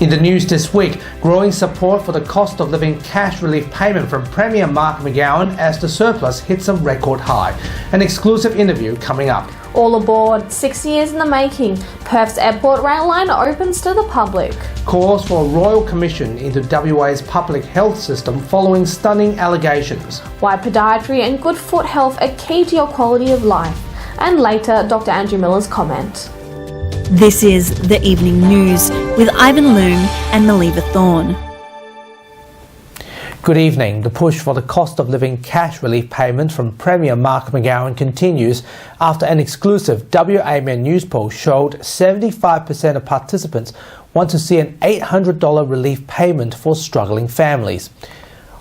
In the news this week, growing support for the cost of living cash relief payment from Premier Mark McGowan as the surplus hits a record high. An exclusive interview coming up. All aboard, 6 years in the making. Perth's airport rail line opens to the public. Calls for a royal commission into WA's public health system following stunning allegations. Why podiatry and good foot health are key to your quality of life. And later, Dr. Andrew Miller's comment. This is The Evening News with Ivan Loom and Maliva Thorne. Good evening. The push for the cost of living cash relief payment from Premier Mark McGowan continues after an exclusive WA news poll showed 75% of participants want to see an $800 relief payment for struggling families.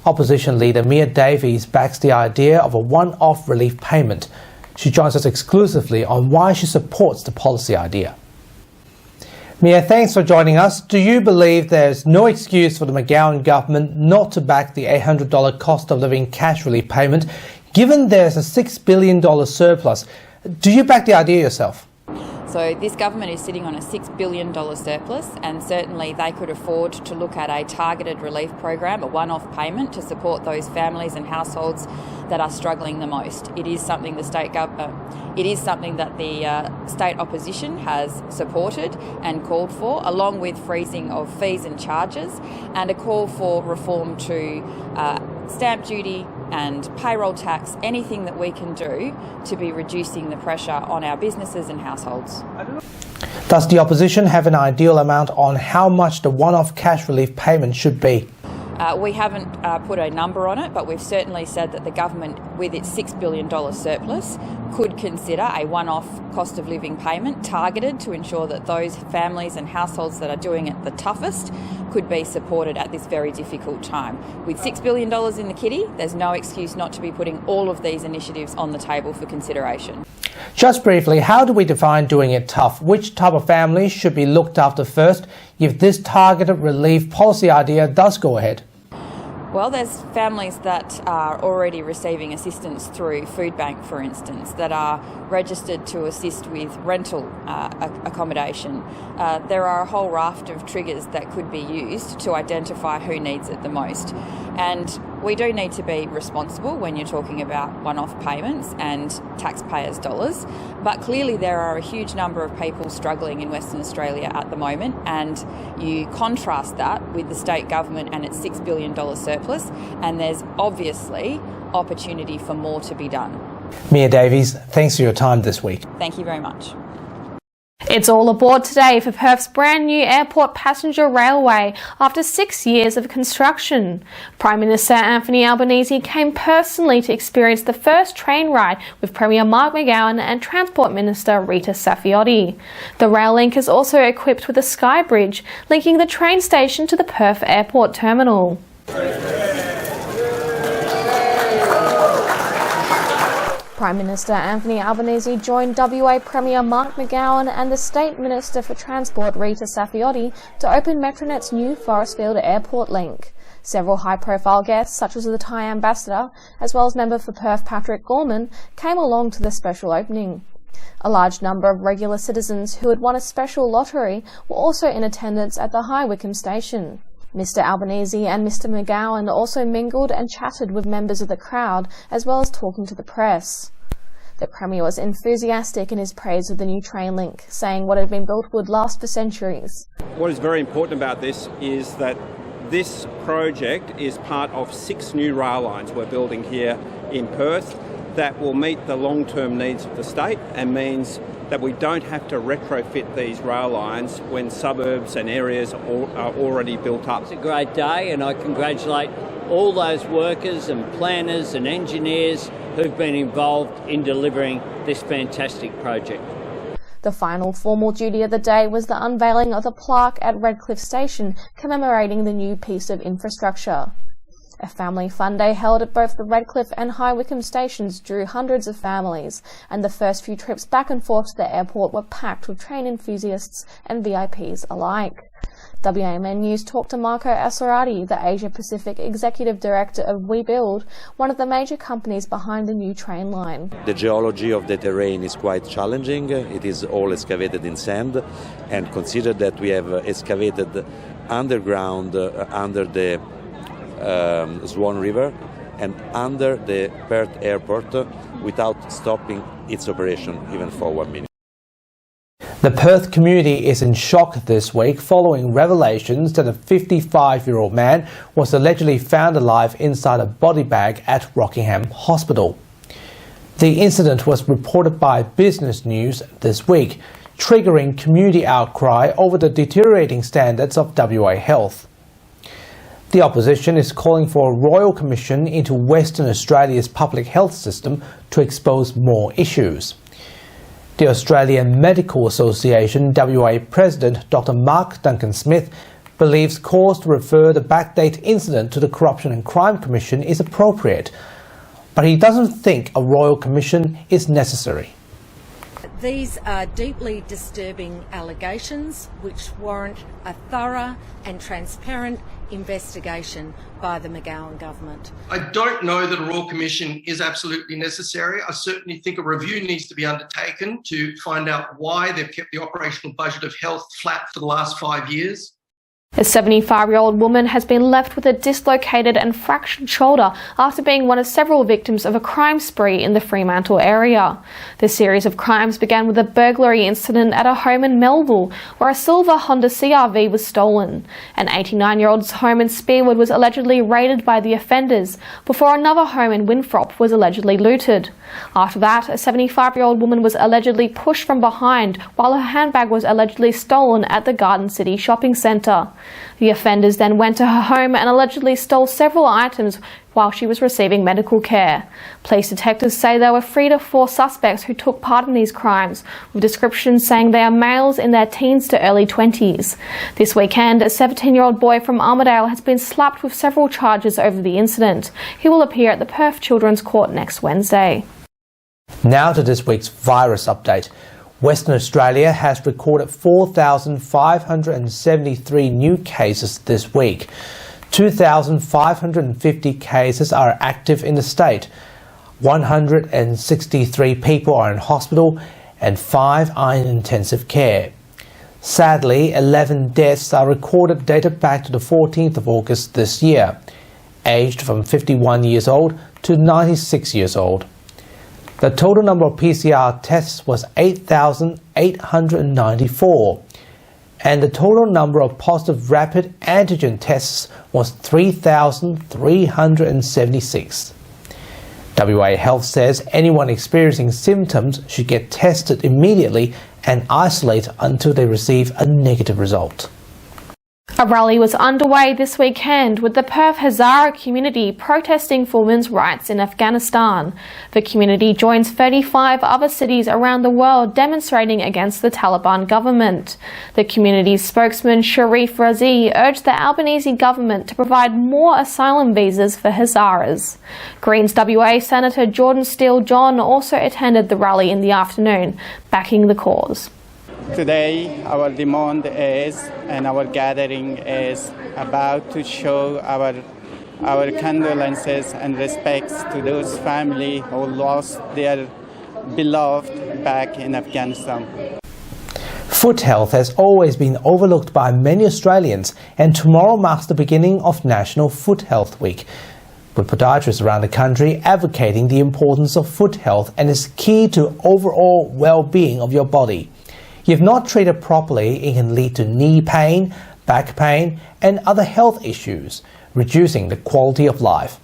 Opposition leader Mia Davies backs the idea of a one-off relief payment. She joins us exclusively on why she supports the policy idea. Mia, thanks for joining us. Do you believe there's no excuse for the McGowan government not to back the $800 cost of living cash relief payment, given there's a $6 billion surplus? Do you back the idea yourself? So this government is sitting on a $6 billion surplus, and certainly they could afford to look at a targeted relief program, a one-off payment to support those families and households that are struggling the most. It is something the state that the state opposition has supported and called for, along with freezing of fees and charges, and a call for reform to stamp duty and payroll tax, anything that we can do to be reducing the pressure on our businesses and households. Does the opposition have an ideal amount on how much the one-off cash relief payment should be? We haven't put a number on it, but we've certainly said that the government, with its $6 billion surplus, could consider a one-off cost of living payment targeted to ensure that those families and households that are doing it the toughest could be supported at this very difficult time. With $6 billion in the kitty, there's no excuse not to be putting all of these initiatives on the table for consideration. Just briefly, how do we define doing it tough? Which type of families should be looked after first if this targeted relief policy idea does go ahead? Well, there's families that are already receiving assistance through Food Bank, for instance, that are registered to assist with rental accommodation. There are a whole raft of triggers that could be used to identify who needs it the most. And we do need to be responsible when you're talking about one-off payments and taxpayers' dollars, but clearly there are a huge number of people struggling in Western Australia at the moment, and you contrast that with the state government and its $6 billion surplus, and there's obviously opportunity for more to be done. Mia Davies, thanks for your time this week. Thank you very much. It's all aboard today for Perth's brand new airport passenger railway after 6 years of construction. Prime Minister Anthony Albanese came personally to experience the first train ride with Premier Mark McGowan and Transport Minister Rita Saffioti. The rail link is also equipped with a sky bridge linking the train station to the Perth airport terminal. Prime Minister Anthony Albanese joined WA Premier Mark McGowan and the State Minister for Transport Rita Saffioti to open Metronet's new Forestfield Airport link. Several high-profile guests, such as the Thai Ambassador, as well as member for Perth Patrick Gorman, came along to the special opening. A large number of regular citizens who had won a special lottery were also in attendance at the High Wycombe station. Mr Albanese and Mr McGowan also mingled and chatted with members of the crowd, as well as talking to the press. The Premier was enthusiastic in his praise of the new train link, saying what had been built would last for centuries. What is very important about this is that this project is part of 6 new rail lines we're building here in Perth that will meet the long-term needs of the state and means that we don't have to retrofit these rail lines when suburbs and areas are already built up. It's a great day, and I congratulate all those workers and planners and engineers who've been involved in delivering this fantastic project. The final formal duty of the day was the unveiling of the plaque at Redcliffe Station commemorating the new piece of infrastructure. A family fun day held at both the Redcliffe and High Wycombe stations drew hundreds of families, and the first few trips back and forth to the airport were packed with train enthusiasts and VIPs alike. WAMN News talked to Marco Assorati, the Asia Pacific Executive Director of WeBuild, one of the major companies behind the new train line. The geology of the terrain is quite challenging. It is all excavated in sand, and consider that we have excavated underground under the Swan River and under the Perth airport without stopping its operation even for 1 minute. The Perth community is in shock this week following revelations that a 55-year-old man was allegedly found alive inside a body bag at Rockingham Hospital. The incident was reported by Business News this week, triggering community outcry over the deteriorating standards of WA health. The opposition is calling for a royal commission into Western Australia's public health system to expose more issues. The Australian Medical Association WA President Dr. Mark Duncan-Smith believes cause to refer the backdate incident to the Corruption and Crime Commission is appropriate, but he doesn't think a royal commission is necessary. These are deeply disturbing allegations which warrant a thorough and transparent investigation by the McGowan government. I don't know that a Royal Commission is absolutely necessary. I certainly think a review needs to be undertaken to find out why they've kept the operational budget of health flat for the last 5 years. A 75-year-old woman has been left with a dislocated and fractured shoulder after being one of several victims of a crime spree in the Fremantle area. The series of crimes began with a burglary incident at a home in Melville, where a silver Honda CR-V was stolen. An 89-year-old's home in Spearwood was allegedly raided by the offenders, before another home in Winthrop was allegedly looted. After that, a 75-year-old woman was allegedly pushed from behind while her handbag was allegedly stolen at the Garden City shopping centre. The offenders then went to her home and allegedly stole several items while she was receiving medical care. Police detectives say there were 3 to 4 suspects who took part in these crimes, with descriptions saying they are males in their teens to early 20s. This weekend, a 17-year-old boy from Armidale has been slapped with several charges over the incident. He will appear at the Perth Children's Court next Wednesday. Now to this week's virus update. Western Australia has recorded 4,573 new cases this week. 2,550 cases are active in the state. 163 people are in hospital and 5 are in intensive care. Sadly, 11 deaths are recorded dated back to the 14th of August this year, aged from 51 years old to 96 years old. The total number of PCR tests was 8,894, and the total number of positive rapid antigen tests was 3,376. WA Health says anyone experiencing symptoms should get tested immediately and isolate until they receive a negative result. A rally was underway this weekend with the Perth Hazara community protesting for women's rights in Afghanistan. The community joins 35 other cities around the world demonstrating against the Taliban government. The community's spokesman Sharif Razi urged the Albanese government to provide more asylum visas for Hazaras. Greens WA Senator Jordan Steele-John also attended the rally in the afternoon, backing the cause. Today, our demand is, and our gathering is about to show our condolences and respects to those families who lost their beloved back in Afghanistan. Foot health has always been overlooked by many Australians, and tomorrow marks the beginning of National Foot Health Week, with podiatrists around the country advocating the importance of foot health and is key to overall well-being of your body. If not treated properly, it can lead to knee pain, back pain, and other health issues, reducing the quality of life.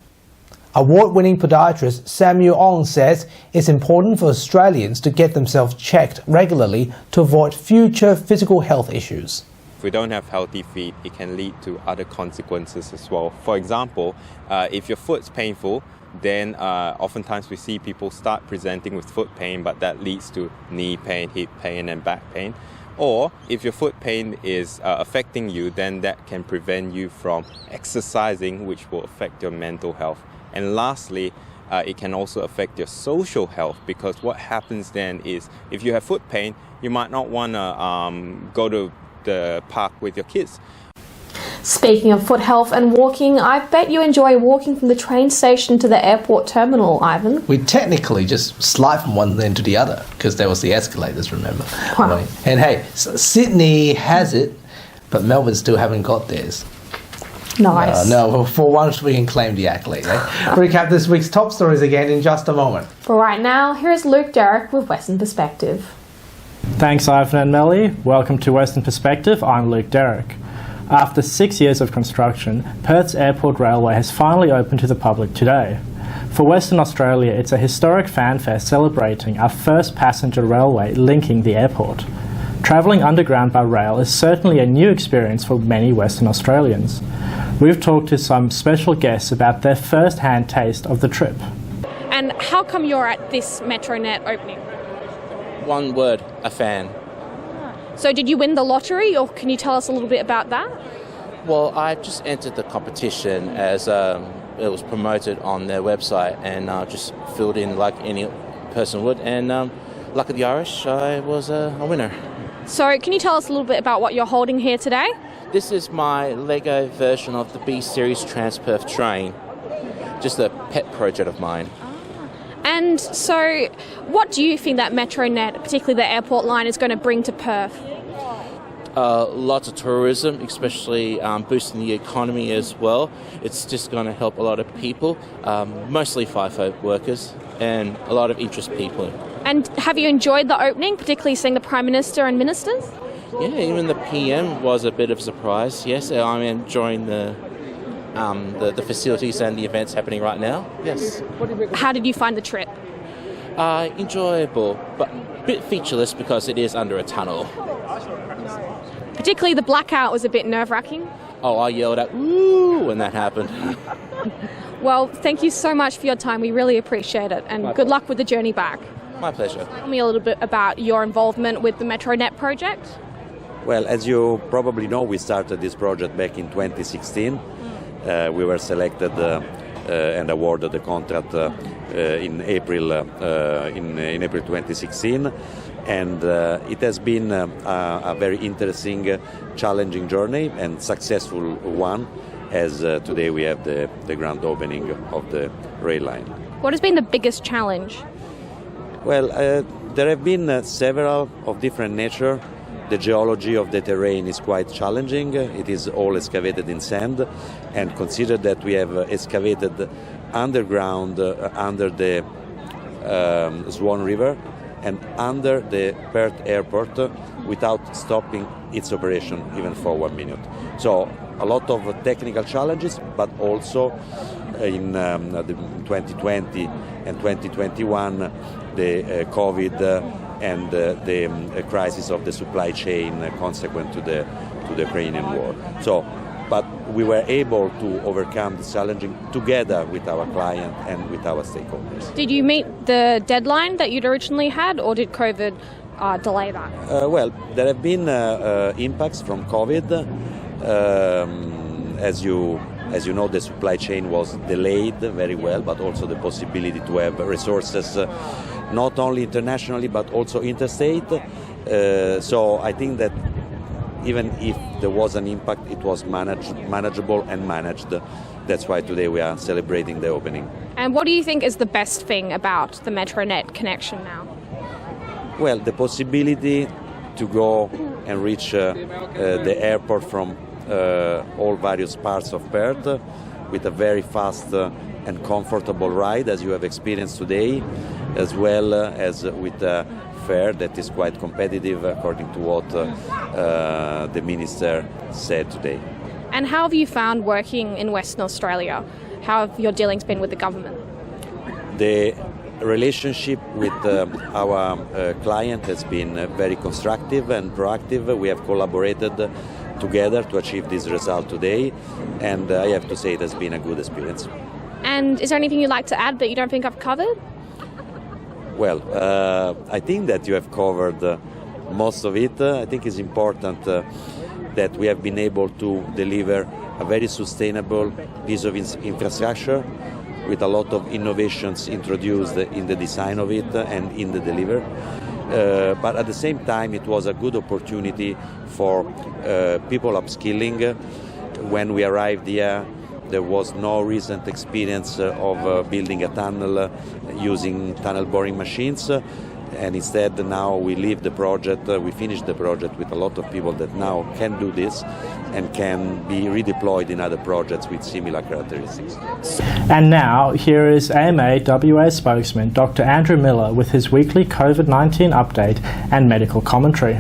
Award-winning podiatrist Samuel Ong says it's important for Australians to get themselves checked regularly to avoid future physical health issues. If we don't have healthy feet, it can lead to other consequences as well. For example, if your foot's painful, then oftentimes we see people start presenting with foot pain, but that leads to knee pain, hip pain and back pain. Or if your foot pain is affecting you, then that can prevent you from exercising, which will affect your mental health. And lastly, it can also affect your social health, because what happens then is if you have foot pain, you might not want to go to the park with your kids. Speaking of foot health and walking, I bet you enjoy walking from the train station to the airport terminal, Ivan. We technically just slide from one end to the other because there was the escalators, remember? Wow. And hey, Sydney has it, but Melbourne still haven't got theirs. Nice. No, for once we can claim the accolade. Recap this week's top stories again in just a moment. For right now, here's Luke Derrick with Western Perspective. Thanks, Ivan and Melly. Welcome to Western Perspective. I'm Luke Derrick. After 6 years of construction, Perth's airport railway has finally opened to the public today. For Western Australia, it's a historic fanfare celebrating our first passenger railway linking the airport. Travelling underground by rail is certainly a new experience for many Western Australians. We've talked to some special guests about their first-hand taste of the trip. And how come you're at this Metronet opening? One word, a fan. So did you win the lottery, or can you tell us a little bit about that? Well, I just entered the competition as it was promoted on their website, and just filled in like any person would, and luck of the Irish, I was a winner. So can you tell us a little bit about what you're holding here today? This is my Lego version of the B-Series Transperth train, just a pet project of mine. And so what do you think that Metronet, particularly the airport line, is going to bring to Perth? Lots of tourism, especially boosting the economy as well. It's just going to help a lot of people, mostly FIFO workers, and a lot of interest people. And have you enjoyed the opening, particularly seeing the Prime Minister and ministers? Yeah, even the PM was a bit of a surprise. Yes, I'm enjoying the facilities and the events happening right now. Yes. How did you find the trip? Enjoyable, but a bit featureless because it is under a tunnel. Particularly the blackout was a bit nerve-wracking. Oh, I yelled out, "Woo!" when that happened. Well, thank you so much for your time. We really appreciate it, and good luck with the journey back. My pleasure. Tell me a little bit about your involvement with the Metronet project. Well, as you probably know, we started this project back in 2016. We were selected and awarded the contract in April 2016, and it has been a very interesting, challenging journey and successful one. As today we have the grand opening of the rail line. What has been the biggest challenge? Well, there have been several of different nature. The geology of the terrain is quite challenging. It is all excavated in sand, and consider that we have excavated underground under the Swan River and under the Perth airport without stopping its operation even for 1 minute. So a lot of technical challenges, but also in 2020 and 2021 the COVID and the crisis of the supply chain consequent to the Ukrainian war. So, but we were able to overcome the challenging together with our client and with our stakeholders. Did you meet the deadline that you'd originally had, or did COVID delay that? Well, there have been impacts from COVID. As you know, the supply chain was delayed very well, but also the possibility to have resources not only internationally but also interstate. So I think that even if there was an impact, it was manageable and managed. That's why today we are celebrating the opening. And what do you think is the best thing about the Metronet connection now? Well, the possibility to go and reach the airport from all various parts of Perth with a very fast and comfortable ride, as you have experienced today, as well as with a fare that is quite competitive according to what the Minister said today. And how have you found working in Western Australia? How have your dealings been with the government? The relationship with our client has been very constructive and proactive. We have collaborated together to achieve this result today, and I have to say it has been a good experience. And is there anything you'd like to add that you don't think I've covered? Well, I think that you have covered most of it. I think it's important that we have been able to deliver a very sustainable piece of infrastructure with a lot of innovations introduced in the design of it and in the delivery. but at the same time it was a good opportunity for people upskilling. When we arrived here, there was no recent experience of building a tunnel using tunnel boring machines. And instead now we leave the project, we finished the project with a lot of people that now can do this and can be redeployed in other projects with similar characteristics. And now, here is AMA WA spokesman Dr. Andrew Miller with his weekly COVID-19 update and medical commentary.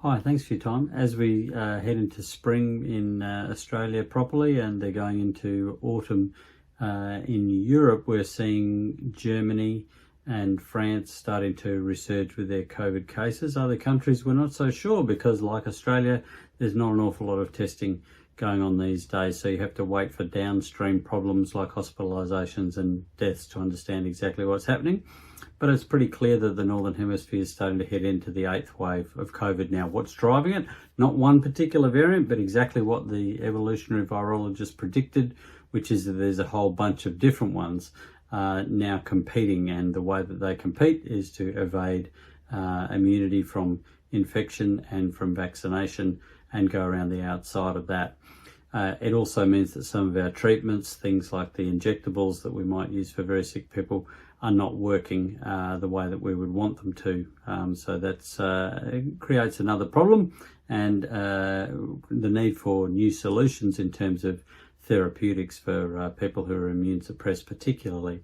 Hi, thanks for your time. As we head into spring in Australia properly and they're going into autumn in Europe, we're seeing Germany and France starting to resurge with their COVID cases. Other countries we're not so sure because, like Australia, there's not an awful lot of testing going on these days, so you have to wait for downstream problems like hospitalisations and deaths to understand exactly what's happening. But it's pretty clear that the Northern Hemisphere is starting to head into the 8th wave of COVID now. What's driving it? Not one particular variant, but exactly what the evolutionary virologists predicted, which is that there's a whole bunch of different ones now competing, and the way that they compete is to evade immunity from infection and from vaccination and go around the outside of that. It also means that some of our treatments, things like the injectables that we might use for very sick people, are not working the way that we would want them to. So that's creates another problem, and the need for new solutions in terms of therapeutics for people who are immune suppressed particularly.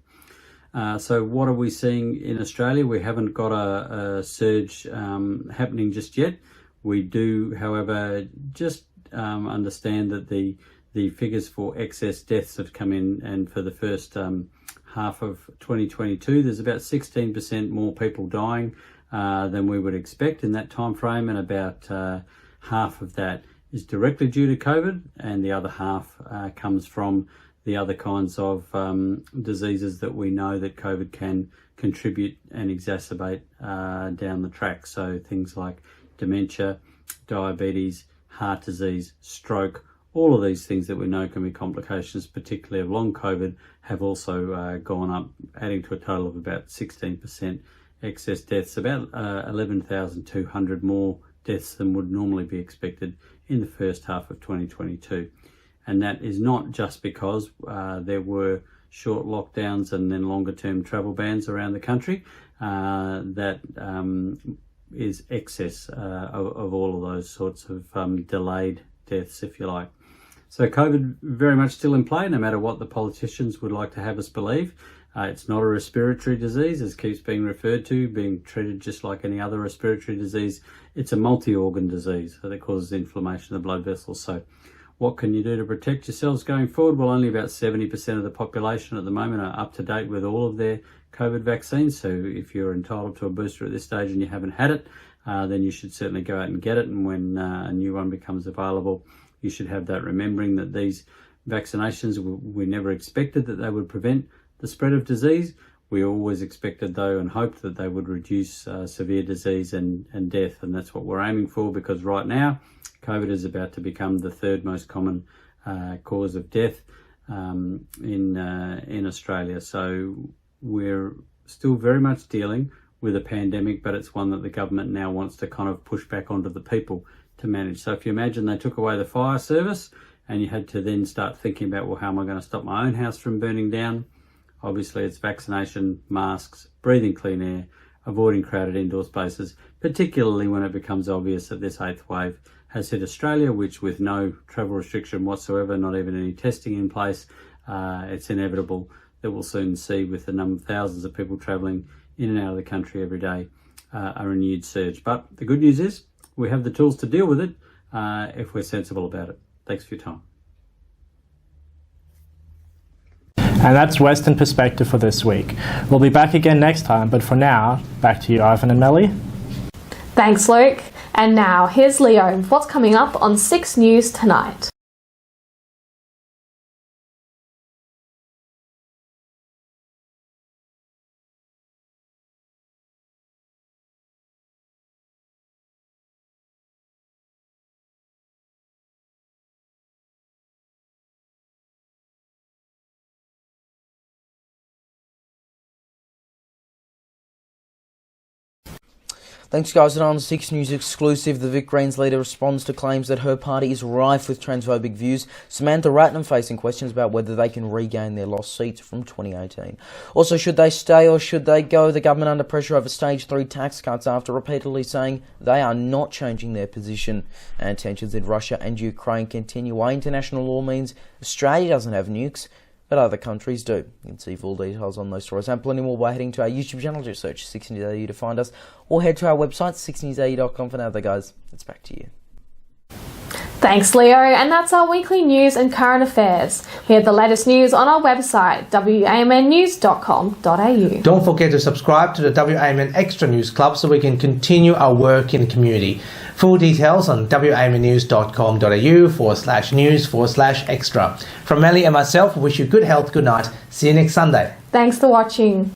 So what are we seeing in Australia? We haven't got a surge happening just yet. We do, however, just understand that the figures for excess deaths have come in, and for the first half of 2022, there's about 16% more people dying than we would expect in that time frame, and about half of that is directly due to COVID, and the other half comes from the other kinds of diseases that we know that COVID can contribute and exacerbate down the track. So things like dementia, diabetes, heart disease, stroke, all of these things that we know can be complications, particularly of long COVID, have also gone up, adding to a total of about 16% excess deaths, about 11,200 more deaths than would normally be expected in the first half of 2022. And that is not just because there were short lockdowns and then longer term travel bans around the country. That is excess of all of those sorts of delayed deaths, if you like. So COVID very much still in play, no matter what the politicians would like to have us believe. It's not a respiratory disease, as keeps being referred to, being treated just like any other respiratory disease. It's a multi-organ disease that causes inflammation of the blood vessels. So what can you do to protect yourselves going forward? Well, only about 70% of the population at the moment are up to date with all of their COVID vaccines. So if you're entitled to a booster at this stage and you haven't had it, then you should certainly go out and get it. And when a new one becomes available, you should have that, remembering that these vaccinations, we never expected that they would prevent the spread of disease. We always expected, though, and hoped that they would reduce severe disease and death, and that's what we're aiming for, because right now COVID is about to become the third most common cause of death in Australia. So we're still very much dealing with a pandemic, but it's one that the government now wants to kind of push back onto the people to manage. So if you imagine they took away the fire service and you had to then start thinking about, well, how am I going to stop my own house from burning down? Obviously, it's vaccination, masks, breathing clean air, avoiding crowded indoor spaces, particularly when it becomes obvious that this 8th wave has hit Australia, which, with no travel restriction whatsoever, not even any testing in place, it's inevitable that we'll soon see, with the number of thousands of people travelling in and out of the country every day, a renewed surge. But the good news is we have the tools to deal with it if we're sensible about it. Thanks for your time. And that's Western Perspective for this week. We'll be back again next time, but for now, back to you, Ivan and Melly. Thanks, Luke. And now, here's Leo with what's coming up on 6 News tonight. Thanks, guys. And on 6 News exclusive, the Vic Greens leader responds to claims that her party is rife with transphobic views. Samantha Ratnam facing questions about whether they can regain their lost seats from 2018. Also, should they stay or should they go? The government under pressure over stage 3 tax cuts after repeatedly saying they are not changing their position. And tensions in Russia and Ukraine continue. Why international law means Australia doesn't have nukes, but other countries do. You can see full details on those stories and plenty more by heading to our YouTube channel. Just search 6 News AU to find us, or head to our website 6newsau.com. For now though, guys, it's back to you. Thanks, Leo, and that's our weekly news and current affairs. We have the latest news on our website, wamnnews.com.au. Don't forget to subscribe to the WAMN Extra News Club so we can continue our work in the community. Full details on wamnnews.com.au/news/extra. From Melly and myself, we wish you good health, good night. See you next Sunday. Thanks for watching.